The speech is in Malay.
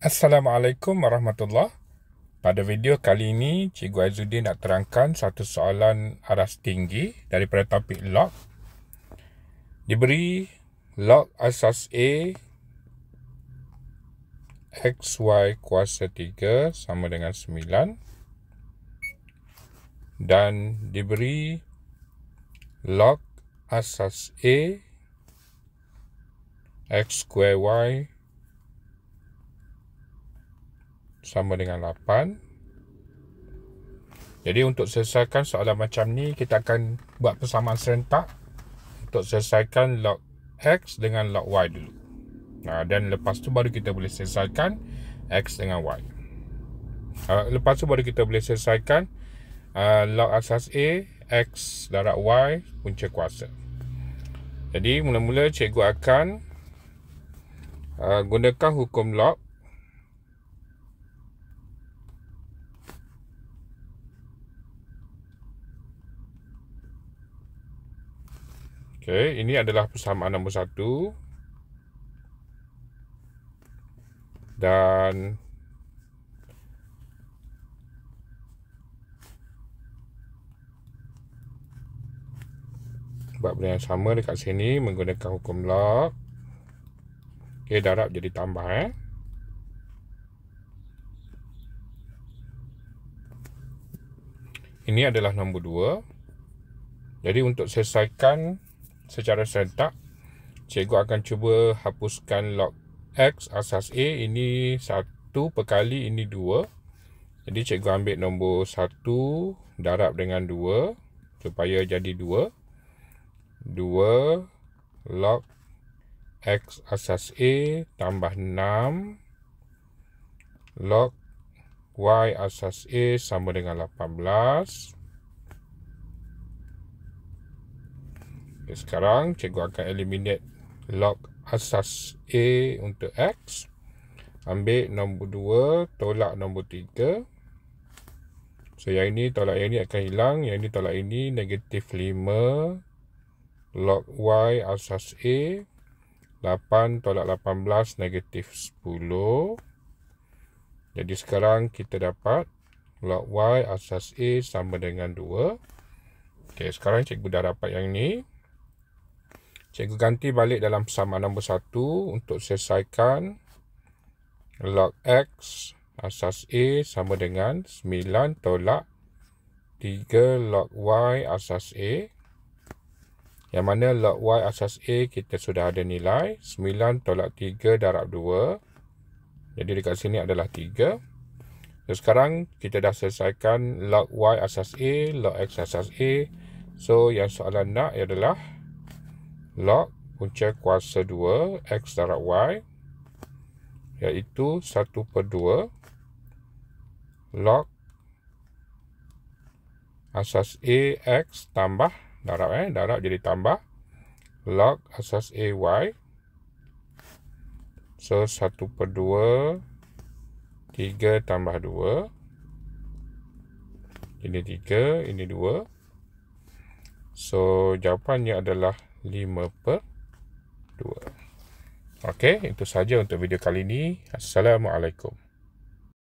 Assalamualaikum warahmatullahi. Pada video kali ini, Cikgu Aizuddin nak terangkan satu soalan aras tinggi daripada topik log. Diberi log asas A XY kuasa 3 sama dengan 9 dan diberi log asas A X square Y sama dengan 8. Jadi untuk selesaikan soalan macam ni, kita akan buat persamaan serentak untuk selesaikan log X dengan log Y dulu. Dan lepas tu baru kita boleh selesaikan X dengan Y. Lepas tu baru kita boleh selesaikan log asas A X darab Y punca kuasa. Jadi mula-mula cikgu akan gunakan hukum log. Okey, ini adalah persamaan nombor 1. Dan buat benda yang sama dekat sini menggunakan hukum log. Okey, darab jadi tambah Ini adalah nombor 2. Jadi untuk selesaikan secara serentak, cikgu akan cuba hapuskan log X asas A. Ini 1 perkali ini 2. Jadi cikgu ambil nombor 1 darab dengan 2 supaya jadi 2 log X asas A tambah 6 log Y asas A sama dengan 18. Okay, sekarang cikgu akan eliminate log asas A untuk X. Ambil nombor 2 tolak nombor 3. So yang ini tolak yang ini akan hilang. Yang ini tolak ini, negatif 5 log Y asas A. 8 tolak 18, negatif 10. Jadi sekarang kita dapat log Y asas A sama dengan 2. Okay, sekarang cikgu dah dapat yang ini. Cikgu ganti balik dalam persamaan nombor 1 untuk selesaikan log X asas A sama dengan 9 tolak 3 log Y asas A. Yang mana log Y asas A kita sudah ada nilai 9 tolak 3 darab 2. Jadi dekat sini adalah 3. So, sekarang kita dah selesaikan log Y asas A, log X asas A. So yang soalan nak adalah log punca kuasa 2 X darab Y, iaitu 1/2 log asas A X tambah darab jadi tambah log asas A Y. So 1/2 3 tambah 2. Ini 3, ini 2. So jawapannya adalah 5/2. Okey, itu saja untuk video kali ini. Assalamualaikum.